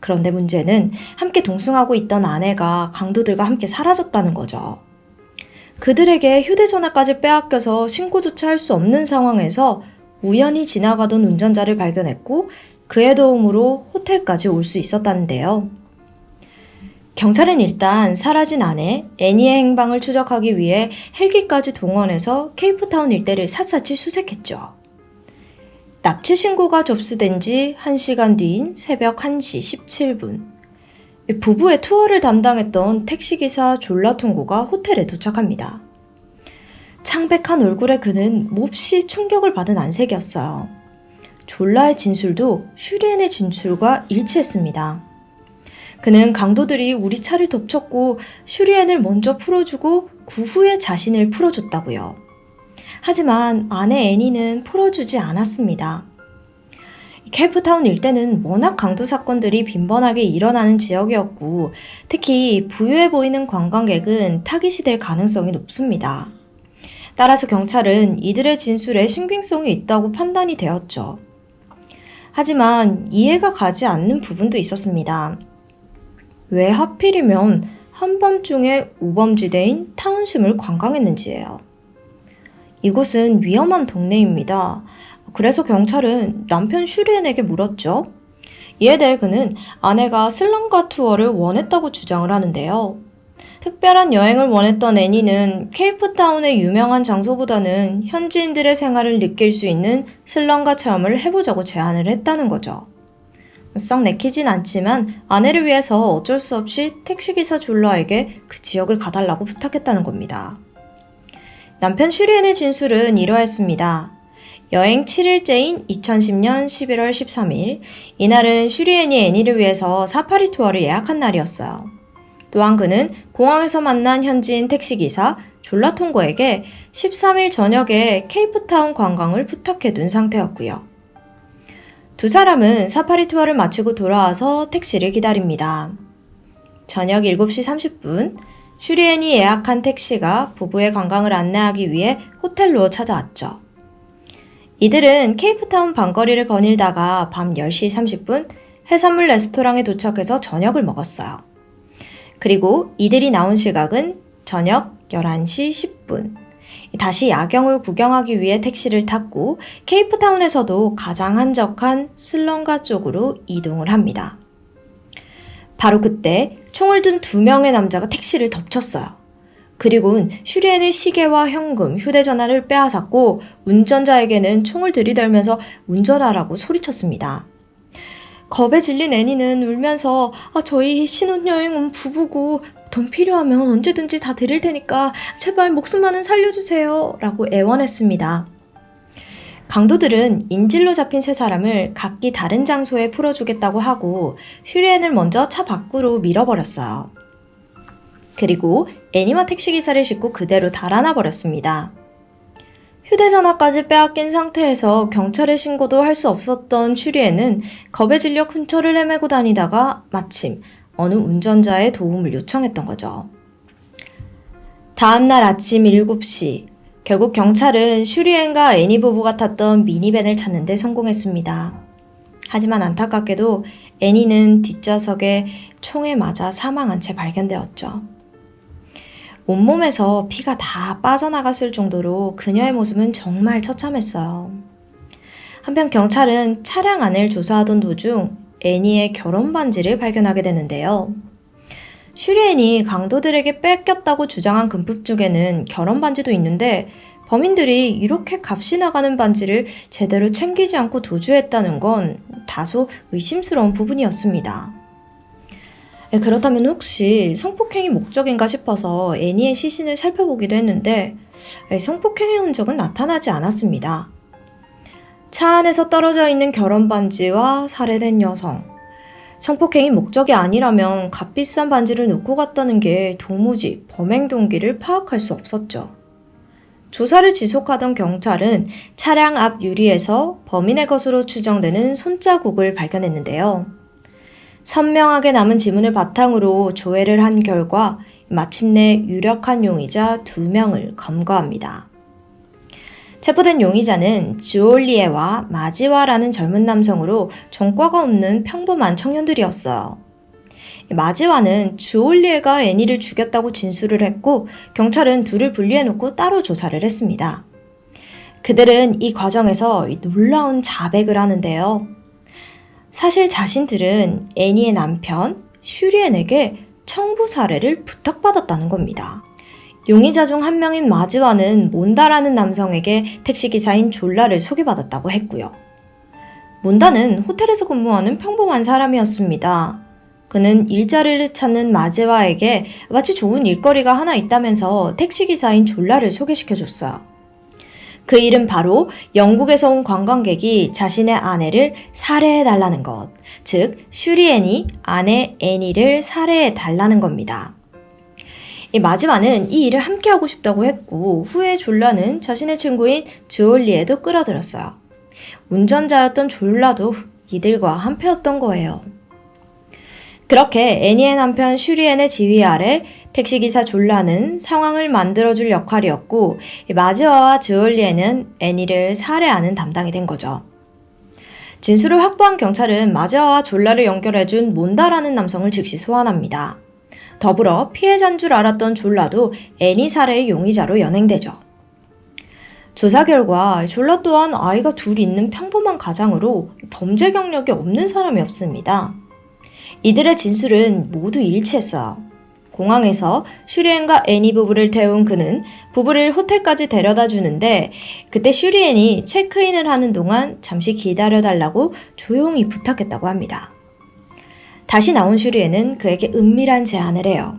그런데 문제는 함께 동승하고 있던 아내가 강도들과 함께 사라졌다는 거죠. 그들에게 휴대전화까지 빼앗겨서 신고조차 할 수 없는 상황에서 우연히 지나가던 운전자를 발견했고 그의 도움으로 호텔까지 올 수 있었다는데요. 경찰은 일단 사라진 아내 애니의 행방을 추적하기 위해 헬기까지 동원해서 케이프타운 일대를 샅샅이 수색했죠. 납치 신고가 접수된 지 1시간 뒤인 새벽 1시 17분. 부부의 투어를 담당했던 택시기사 졸라통고가 호텔에 도착합니다. 창백한 얼굴의 그는 몹시 충격을 받은 안색이었어요. 졸라의 진술도 슈리엔의 진술과 일치했습니다. 그는 강도들이 우리 차를 덮쳤고 슈리엔을 먼저 풀어주고 그 후에 자신을 풀어줬다고요. 하지만 아내 애니는 풀어주지 않았습니다. 케이프타운 일대는 워낙 강도 사건들이 빈번하게 일어나는 지역이었고 특히 부유해 보이는 관광객은 타깃이 될 가능성이 높습니다. 따라서 경찰은 이들의 진술에 신빙성이 있다고 판단이 되었죠. 하지만 이해가 가지 않는 부분도 있었습니다. 왜 하필이면 한밤중에 우범지대인 타운심을 관광했는지예요. 이곳은 위험한 동네입니다. 그래서 경찰은 남편 슈리엔에게 물었죠. 이에 대해 그는 아내가 슬럼가 투어를 원했다고 주장을 하는데요. 특별한 여행을 원했던 애니는 케이프타운의 유명한 장소보다는 현지인들의 생활을 느낄 수 있는 슬럼가 체험을 해보자고 제안을 했다는 거죠. 썩 내키진 않지만 아내를 위해서 어쩔 수 없이 택시기사 졸라에게 그 지역을 가달라고 부탁했다는 겁니다. 남편 슈리엔의 진술은 이러했습니다. 여행 7일째인 2010년 11월 13일, 이날은 슈리엔이 애니를 위해서 사파리 투어를 예약한 날이었어요. 또한 그는 공항에서 만난 현지인 택시기사 졸라통고에게 13일 저녁에 케이프타운 관광을 부탁해둔 상태였고요. 두 사람은 사파리 투어를 마치고 돌아와서 택시를 기다립니다. 저녁 7시 30분, 슈리엔이 예약한 택시가 부부의 관광을 안내하기 위해 호텔로 찾아왔죠. 이들은 케이프타운 밤거리를 거닐다가 밤 10시 30분 해산물 레스토랑에 도착해서 저녁을 먹었어요. 그리고 이들이 나온 시각은 저녁 11시 10분. 다시 야경을 구경하기 위해 택시를 탔고 케이프타운에서도 가장 한적한 슬럼가 쪽으로 이동을 합니다. 바로 그때 총을 든 2명의 남자가 택시를 덮쳤어요. 그리고는 슈리엔의 시계와 현금, 휴대전화를 빼앗았고 운전자에게는 총을 들이대면서 운전하라고 소리쳤습니다. 겁에 질린 애니는 울면서 저희 신혼여행 온 부부고 돈 필요하면 언제든지 다 드릴 테니까 제발 목숨만은 살려주세요 라고 애원했습니다. 강도들은 인질로 잡힌 3사람을 각기 다른 장소에 풀어주겠다고 하고 슈리엔을 먼저 차 밖으로 밀어버렸어요. 그리고 애니와 택시기사를 싣고 그대로 달아나 버렸습니다. 휴대전화까지 빼앗긴 상태에서 경찰에 신고도 할 수 없었던 슈리엔은 겁에 질려 근처를 헤매고 다니다가 마침 어느 운전자의 도움을 요청했던 거죠. 다음날 아침 7시, 결국 경찰은 슈리엔과 애니 부부가 탔던 미니밴을 찾는 데 성공했습니다. 하지만 안타깝게도 애니는 뒷좌석에 총에 맞아 사망한 채 발견되었죠. 온몸에서 피가 다 빠져나갔을 정도로 그녀의 모습은 정말 처참했어요. 한편 경찰은 차량 안을 조사하던 도중 애니의 결혼 반지를 발견하게 되는데요. 슈리엔이 강도들에게 뺏겼다고 주장한 금품 중에는 결혼 반지도 있는데 범인들이 이렇게 값이 나가는 반지를 제대로 챙기지 않고 도주했다는 건 다소 의심스러운 부분이었습니다. 그렇다면 혹시 성폭행이 목적인가 싶어서 애니의 시신을 살펴보기도 했는데 성폭행의 흔적은 나타나지 않았습니다. 차 안에서 떨어져 있는 결혼 반지와 살해된 여성. 성폭행이 목적이 아니라면 값비싼 반지를 놓고 갔다는 게 도무지 범행 동기를 파악할 수 없었죠. 조사를 지속하던 경찰은 차량 앞 유리에서 범인의 것으로 추정되는 손자국을 발견했는데요. 선명하게 남은 지문을 바탕으로 조회를 한 결과 마침내 유력한 용의자 2명을 검거합니다. 체포된 용의자는 즈올리에와 마지와라는 젊은 남성으로 전과가 없는 평범한 청년들이었어요. 마지와는 즈올리에가 애니를 죽였다고 진술을 했고 경찰은 둘을 분리해놓고 따로 조사를 했습니다. 그들은 이 과정에서 놀라운 자백을 하는데요. 사실 자신들은 애니의 남편 슈리엔에게 청부 살해를 부탁받았다는 겁니다. 용의자 중 한 명인 마지와는 몬다라는 남성에게 택시기사인 졸라를 소개받았다고 했고요. 몬다는 호텔에서 근무하는 평범한 사람이었습니다. 그는 일자리를 찾는 마지와에게 마치 좋은 일거리가 하나 있다면서 택시기사인 졸라를 소개시켜줬어요. 그 일은 바로 영국에서 온 관광객이 자신의 아내를 살해해달라는 것, 즉 슈리엔이 아내 애니를 살해해달라는 겁니다. 마지막은 이 일을 함께하고 싶다고 했고 후에 졸라는 자신의 친구인 즈올리에도 끌어들였어요. 운전자였던 졸라도 이들과 한패였던 거예요. 그렇게 애니의 남편 슈리엔의 지휘 아래 택시기사 졸라는 상황을 만들어줄 역할이었고 마지와와 즈올리에는 애니를 살해하는 담당이 된 거죠. 진술을 확보한 경찰은 마지와와 졸라를 연결해준 몬다라는 남성을 즉시 소환합니다. 더불어 피해자인 줄 알았던 졸라도 애니 살해의 용의자로 연행되죠. 조사 결과 졸라 또한 아이가 둘 있는 평범한 가장으로 범죄 경력이 없는 사람이었습니다. 이들의 진술은 모두 일치했어요. 공항에서 슈리엔과 애니 부부를 태운 그는 부부를 호텔까지 데려다 주는데 그때 슈리엔이 체크인을 하는 동안 잠시 기다려달라고 조용히 부탁했다고 합니다. 다시 나온 슈리엔은 그에게 은밀한 제안을 해요.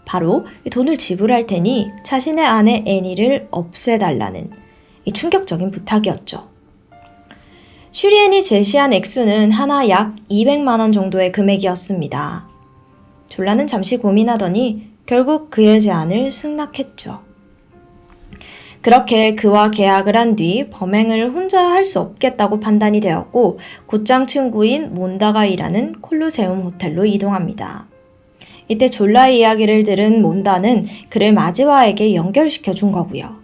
바로 돈을 지불할 테니 자신의 아내 애니를 없애달라는 이 충격적인 부탁이었죠. 슈리엔이 제시한 액수는 하나 약 200만 원 정도의 금액이었습니다. 졸라는 잠시 고민하더니 결국 그의 제안을 승낙했죠. 그렇게 그와 계약을 한 뒤 범행을 혼자 할 수 없겠다고 판단이 되었고 곧장 친구인 몬다가 일하는 콜로세움 호텔로 이동합니다. 이때 졸라의 이야기를 들은 몬다는 그를 마지와에게 연결시켜 준 거고요.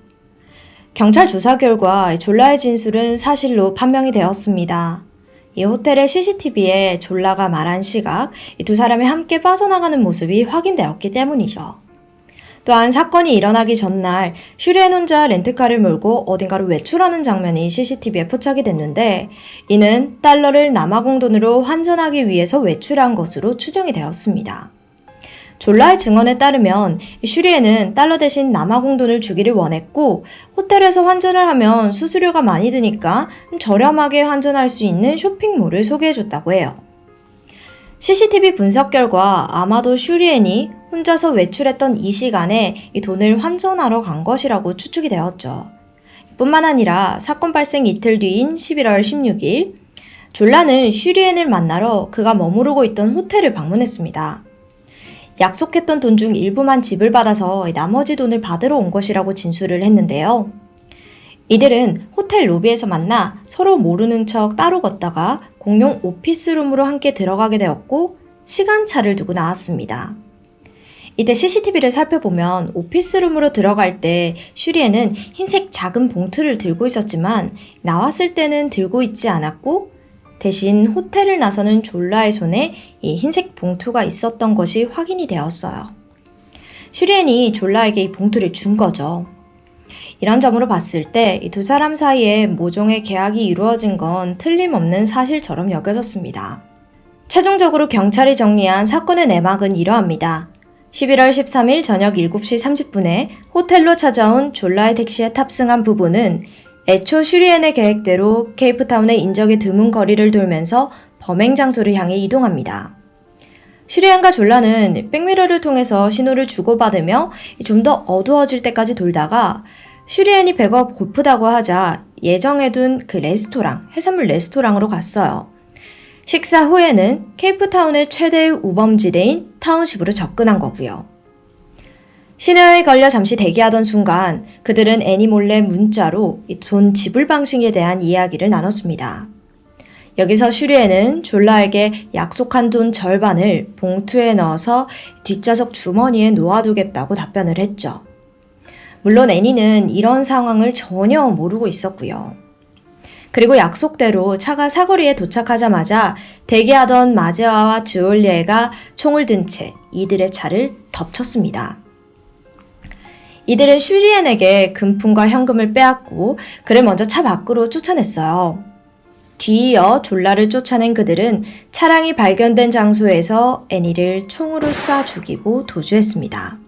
경찰 조사 결과 졸라의 진술은 사실로 판명이 되었습니다. 이 호텔의 CCTV에 졸라가 말한 시각, 이 두 사람이 함께 빠져나가는 모습이 확인되었기 때문이죠. 또한 사건이 일어나기 전날 슈리엔 혼자 렌트카를 몰고 어딘가로 외출하는 장면이 CCTV에 포착이 됐는데 이는 달러를 남아공돈으로 환전하기 위해서 외출한 것으로 추정이 되었습니다. 졸라의 증언에 따르면 슈리엔은 달러 대신 남아공돈을 주기를 원했고 호텔에서 환전을 하면 수수료가 많이 드니까 저렴하게 환전할 수 있는 쇼핑몰을 소개해줬다고 해요. CCTV 분석 결과 아마도 슈리엔이 혼자서 외출했던 이 시간에 이 돈을 환전하러 간 것이라고 추측이 되었죠. 뿐만 아니라 사건 발생 이틀 뒤인 11월 16일 졸라는 슈리엔을 만나러 그가 머무르고 있던 호텔을 방문했습니다. 약속했던 돈 중 일부만 지불받아서 나머지 돈을 받으러 온 것이라고 진술을 했는데요. 이들은 호텔 로비에서 만나 서로 모르는 척 따로 걷다가 공용 오피스룸으로 함께 들어가게 되었고 시간차를 두고 나왔습니다. 이때 CCTV를 살펴보면 오피스룸으로 들어갈 때 슈리엔은 흰색 작은 봉투를 들고 있었지만 나왔을 때는 들고 있지 않았고 대신 호텔을 나서는 졸라의 손에 이 흰색 봉투가 있었던 것이 확인이 되었어요. 슈리엔이 졸라에게 이 봉투를 준 거죠. 이런 점으로 봤을 때 이 두 사람 사이에 모종의 계약이 이루어진 건 틀림없는 사실처럼 여겨졌습니다. 최종적으로 경찰이 정리한 사건의 내막은 이러합니다. 11월 13일 저녁 7시 30분에 호텔로 찾아온 졸라의 택시에 탑승한 부부는 애초 슈리엔의 계획대로 케이프타운의 인적이 드문 거리를 돌면서 범행 장소를 향해 이동합니다. 슈리엔과 졸라는 백미러를 통해서 신호를 주고받으며 좀 더 어두워질 때까지 돌다가 슈리엔이 배가 고프다고 하자 예정해둔 그 레스토랑, 해산물 레스토랑으로 갔어요. 식사 후에는 케이프타운의 최대의 우범지대인 타운십으로 접근한 거고요. 신호에 걸려 잠시 대기하던 순간 그들은 애니 몰래 문자로 돈 지불 방식에 대한 이야기를 나눴습니다. 여기서 슈리엔은 졸라에게 약속한 돈 절반을 봉투에 넣어서 뒷좌석 주머니에 놓아두겠다고 답변을 했죠. 물론 애니는 이런 상황을 전혀 모르고 있었고요. 그리고 약속대로 차가 사거리에 도착하자마자 대기하던 마제아와 즈올리에가 총을 든 채 이들의 차를 덮쳤습니다. 이들은 슈리엔에게 금품과 현금을 빼앗고 그를 먼저 차 밖으로 쫓아냈어요. 뒤이어 졸라를 쫓아낸 그들은 차량이 발견된 장소에서 애니를 총으로 쏴 죽이고 도주했습니다.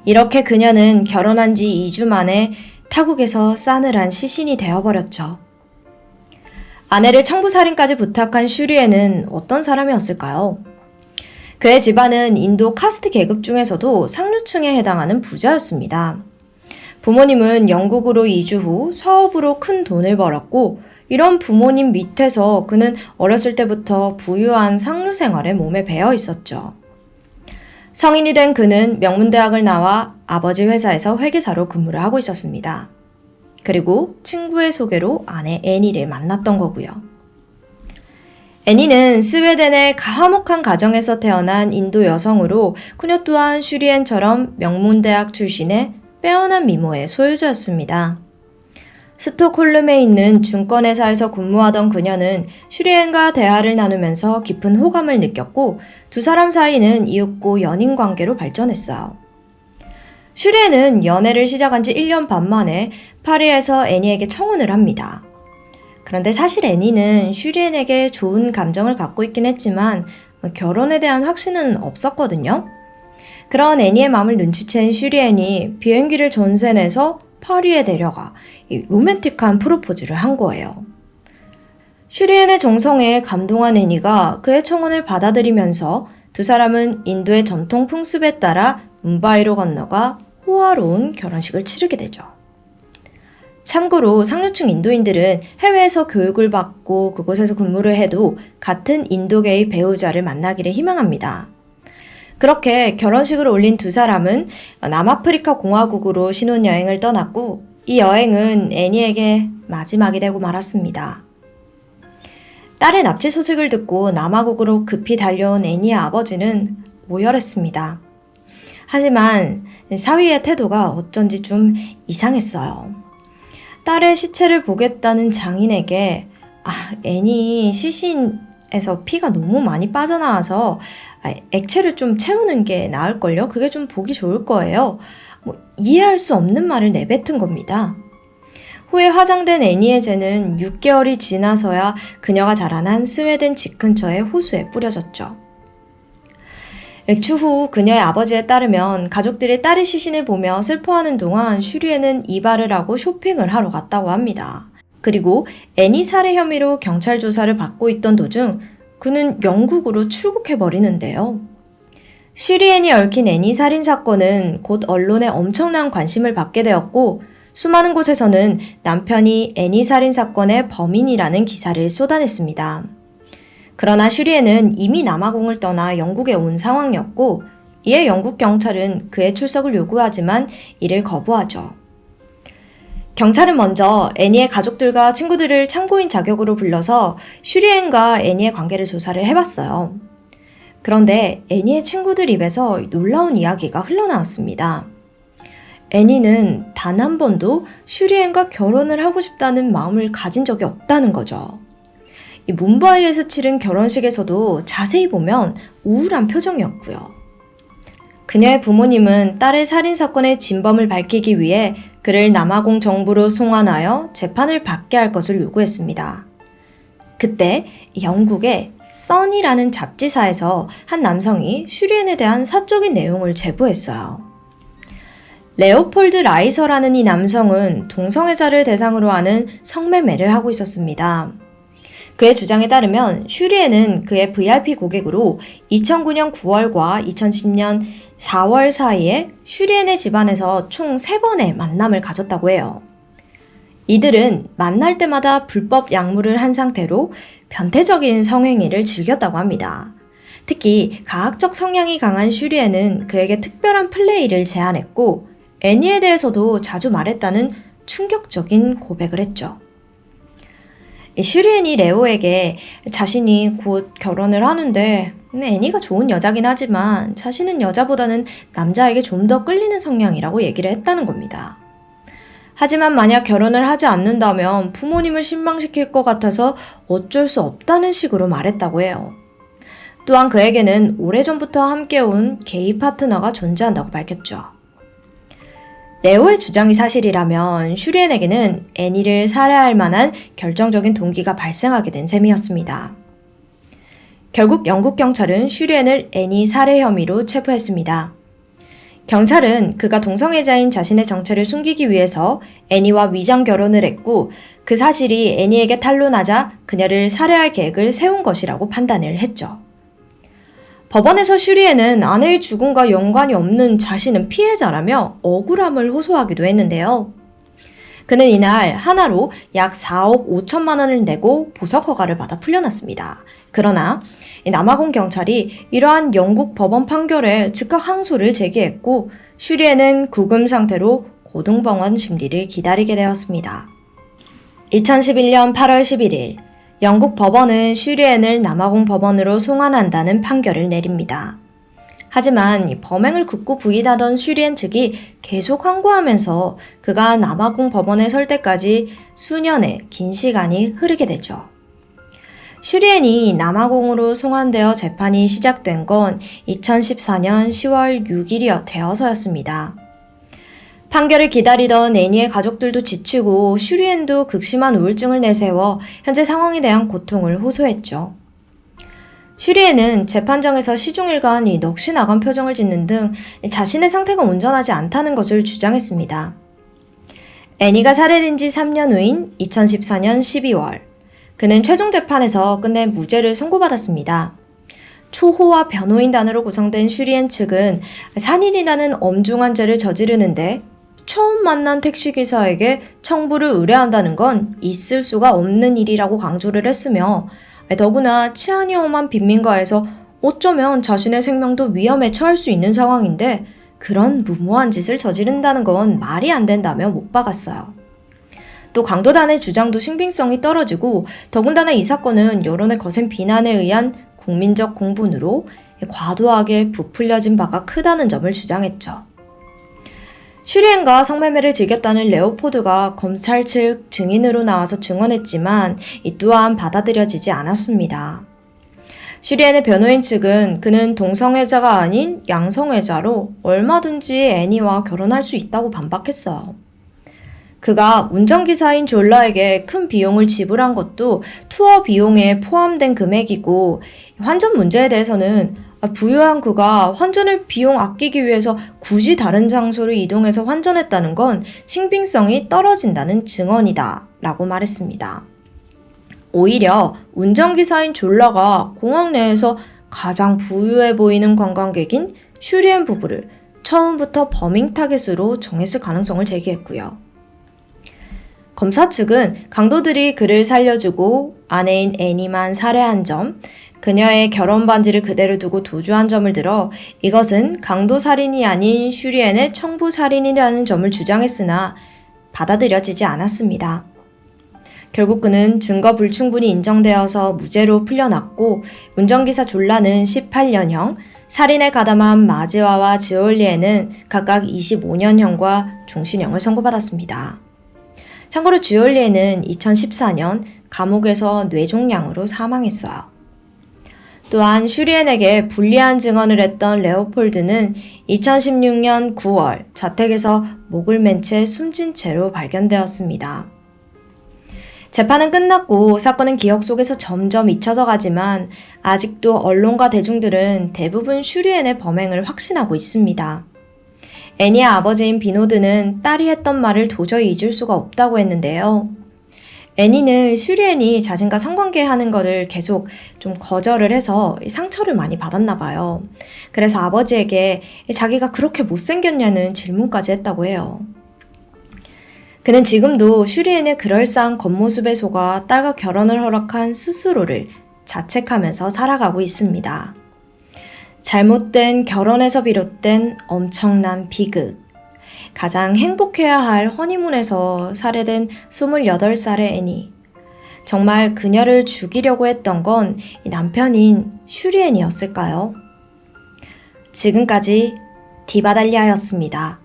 이렇게 그녀는 결혼한 지 2주 만에 타국에서 싸늘한 시신이 되어버렸죠. 아내를 청부살인까지 부탁한 슈리엔은 어떤 사람이었을까요? 그의 집안은 인도 카스트 계급 중에서도 상류층에 해당하는 부자였습니다. 부모님은 영국으로 이주 후 사업으로 큰 돈을 벌었고 이런 부모님 밑에서 그는 어렸을 때부터 부유한 상류 생활에 몸에 배어 있었죠. 성인이 된 그는 명문대학을 나와 아버지 회사에서 회계사로 근무를 하고 있었습니다. 그리고 친구의 소개로 아내 애니를 만났던 거고요. 애니는 스웨덴의 화목한 가정에서 태어난 인도 여성으로 그녀 또한 슈리엔처럼 명문대학 출신의 빼어난 미모의 소유자였습니다. 스톡홀름에 있는 증권회사에서 근무하던 그녀는 슈리엔과 대화를 나누면서 깊은 호감을 느꼈고 두 사람 사이는 이윽고 연인 관계로 발전했어요. 슈리엔은 연애를 시작한 지 1년 반 만에 파리에서 애니에게 청혼을 합니다. 그런데 사실 애니는 슈리엔에게 좋은 감정을 갖고 있긴 했지만 결혼에 대한 확신은 없었거든요. 그런 애니의 마음을 눈치챈 슈리엔이 비행기를 전세내서 파리에 데려가 로맨틱한 프로포즈를 한 거예요. 슈리엔의 정성에 감동한 애니가 그의 청혼을 받아들이면서 두 사람은 인도의 전통 풍습에 따라 뭄바이로 건너가 호화로운 결혼식을 치르게 되죠. 참고로 상류층 인도인들은 해외에서 교육을 받고 그곳에서 근무를 해도 같은 인도계의 배우자를 만나기를 희망합니다. 그렇게 결혼식을 올린 두 사람은 남아프리카 공화국으로 신혼여행을 떠났고 이 여행은 애니에게 마지막이 되고 말았습니다. 딸의 납치 소식을 듣고 남아국으로 급히 달려온 애니의 아버지는 오열했습니다. 하지만 사위의 태도가 어쩐지 좀 이상했어요. 딸의 시체를 보겠다는 장인에게 애니 시신 에서 피가 너무 많이 빠져나와서 액체를 좀 채우는 게 나을걸요? 그게 좀 보기 좋을 거예요. 이해할 수 없는 말을 내뱉은 겁니다. 후에 화장된 애니의 죄는 6개월이 지나서야 그녀가 자라난 스웨덴 집 근처의 호수에 뿌려졌죠. 추후 그녀의 아버지에 따르면 가족들이 딸의 시신을 보며 슬퍼하는 동안 슈리에는 이발을 하고 쇼핑을 하러 갔다고 합니다. 그리고 애니 살해 혐의로 경찰 조사를 받고 있던 도중 그는 영국으로 출국해버리는데요. 슈리엔이 얽힌 애니 살인 사건은 곧 언론에 엄청난 관심을 받게 되었고 수많은 곳에서는 남편이 애니 살인 사건의 범인이라는 기사를 쏟아냈습니다. 그러나 슈리엔은 이미 남아공을 떠나 영국에 온 상황이었고 이에 영국 경찰은 그의 출석을 요구하지만 이를 거부하죠. 경찰은 먼저 애니의 가족들과 친구들을 참고인 자격으로 불러서 슈리엔과 애니의 관계를 조사를 해봤어요. 그런데 애니의 친구들 입에서 놀라운 이야기가 흘러나왔습니다. 애니는 단 한 번도 슈리엔과 결혼을 하고 싶다는 마음을 가진 적이 없다는 거죠. 이 뭄바이에서 치른 결혼식에서도 자세히 보면 우울한 표정이었고요. 그녀의 부모님은 딸의 살인사건의 진범을 밝히기 위해 그를 남아공 정부로 송환하여 재판을 받게 할 것을 요구했습니다. 그때 영국의 써니라는 잡지사에서 한 남성이 슈리엔에 대한 사적인 내용을 제보했어요. 레오폴드 라이서라는 이 남성은 동성애자를 대상으로 하는 성매매를 하고 있었습니다. 그의 주장에 따르면 슈리엔은 그의 VIP 고객으로 2009년 9월과 2010년 4월 사이에 슈리엔의 집안에서 총 3번의 만남을 가졌다고 해요. 이들은 만날 때마다 불법 약물을 한 상태로 변태적인 성행위를 즐겼다고 합니다. 특히 가학적 성향이 강한 슈리엔은 그에게 특별한 플레이를 제안했고 애니에 대해서도 자주 말했다는 충격적인 고백을 했죠. 슈리엔이 레오에게 자신이 곧 결혼을 하는데 애니가 좋은 여자긴 하지만 자신은 여자보다는 남자에게 좀 더 끌리는 성향이라고 얘기를 했다는 겁니다. 하지만 만약 결혼을 하지 않는다면 부모님을 실망시킬 것 같아서 어쩔 수 없다는 식으로 말했다고 해요. 또한 그에게는 오래전부터 함께 온 게이 파트너가 존재한다고 밝혔죠. 레오의 주장이 사실이라면 슈리엔에게는 애니를 살해할 만한 결정적인 동기가 발생하게 된 셈이었습니다. 결국 영국 경찰은 슈리엔을 애니 살해 혐의로 체포했습니다. 경찰은 그가 동성애자인 자신의 정체를 숨기기 위해서 애니와 위장 결혼을 했고 그 사실이 애니에게 탄로나자 그녀를 살해할 계획을 세운 것이라고 판단을 했죠. 법원에서 슈리엔은 아내의 죽음과 연관이 없는 자신은 피해자라며 억울함을 호소하기도 했는데요. 그는 이날 하나로 약 4억 5천만 원을 내고 보석 허가를 받아 풀려났습니다. 그러나 남아공 경찰이 이러한 영국 법원 판결에 즉각 항소를 제기했고 슈리엔은 구금 상태로 고등병원 심리를 기다리게 되었습니다. 2011년 8월 11일 영국 법원은 슈리엔을 남아공 법원으로 송환한다는 판결을 내립니다. 하지만 범행을 굳고 부인하던 슈리엔 측이 계속 항고하면서 그가 남아공 법원에 설 때까지 수년의 긴 시간이 흐르게 되죠. 슈리엔이 남아공으로 송환되어 재판이 시작된 건 2014년 10월 6일이 되어서였습니다. 판결을 기다리던 애니의 가족들도 지치고 슈리엔도 극심한 우울증을 내세워 현재 상황에 대한 고통을 호소했죠. 슈리엔은 재판정에서 시종일관 넋이 나간 표정을 짓는 등 자신의 상태가 온전하지 않다는 것을 주장했습니다. 애니가 살해된 지 3년 후인 2014년 12월, 그는 최종 재판에서 끝내 무죄를 선고받았습니다. 초호화 변호인단으로 구성된 슈리엔 측은 산일이라는 엄중한 죄를 저지르는데 처음 만난 택시기사에게 청부를 의뢰한다는 건 있을 수가 없는 일이라고 강조를 했으며 더구나 치안이 험한 빈민가에서 어쩌면 자신의 생명도 위험에 처할 수 있는 상황인데 그런 무모한 짓을 저지른다는 건 말이 안 된다며 못 박았어요. 또 강도단의 주장도 신빙성이 떨어지고 더군다나 이 사건은 여론의 거센 비난에 의한 국민적 공분으로 과도하게 부풀려진 바가 크다는 점을 주장했죠. 슈리엔과 성매매를 즐겼다는 레오포드가 검찰 측 증인으로 나와서 증언했지만 이 또한 받아들여지지 않았습니다. 슈리엔의 변호인 측은 그는 동성애자가 아닌 양성애자로 얼마든지 애니와 결혼할 수 있다고 반박했어요. 그가 운전기사인 졸라에게 큰 비용을 지불한 것도 투어 비용에 포함된 금액이고, 환전 문제에 대해서는 부유한 그가 환전을 비용 아끼기 위해서 굳이 다른 장소로 이동해서 환전했다는 건 신빙성이 떨어진다는 증언이다 라고 말했습니다. 오히려 운전기사인 졸라가 공항 내에서 가장 부유해 보이는 관광객인 슈리엔 부부를 처음부터 범행 타겟으로 정했을 가능성을 제기했고요. 검사 측은 강도들이 그를 살려주고 아내인 애니만 살해한 점, 그녀의 결혼 반지를 그대로 두고 도주한 점을 들어 이것은 강도 살인이 아닌 슈리엔의 청부 살인이라는 점을 주장했으나 받아들여지지 않았습니다. 결국 그는 증거 불충분이 인정되어서 무죄로 풀려났고, 운전기사 졸라는 18년형, 살인에 가담한 마지와와 지올리에는 각각 25년형과 종신형을 선고받았습니다. 참고로 지올리에는 2014년 감옥에서 뇌종양으로 사망했어요. 또한 슈리엔에게 불리한 증언을 했던 레오폴드는 2016년 9월 자택에서 목을 맨 채 숨진 채로 발견되었습니다. 재판은 끝났고 사건은 기억 속에서 점점 잊혀져 가지만 아직도 언론과 대중들은 대부분 슈리엔의 범행을 확신하고 있습니다. 애니의 아버지인 비노드는 딸이 했던 말을 도저히 잊을 수가 없다고 했는데요. 애니는 슈리엔이 자신과 성관계하는 것을 계속 좀 거절을 해서 상처를 많이 받았나 봐요. 그래서 아버지에게 자기가 그렇게 못생겼냐는 질문까지 했다고 해요. 그는 지금도 슈리엔의 그럴싸한 겉모습에 속아 딸과 결혼을 허락한 스스로를 자책하면서 살아가고 있습니다. 잘못된 결혼에서 비롯된 엄청난 비극. 가장 행복해야 할 허니문에서 살해된 28살의 애니. 정말 그녀를 죽이려고 했던 건 남편인 슈리엔이었을까요? 지금까지 디바달리아였습니다.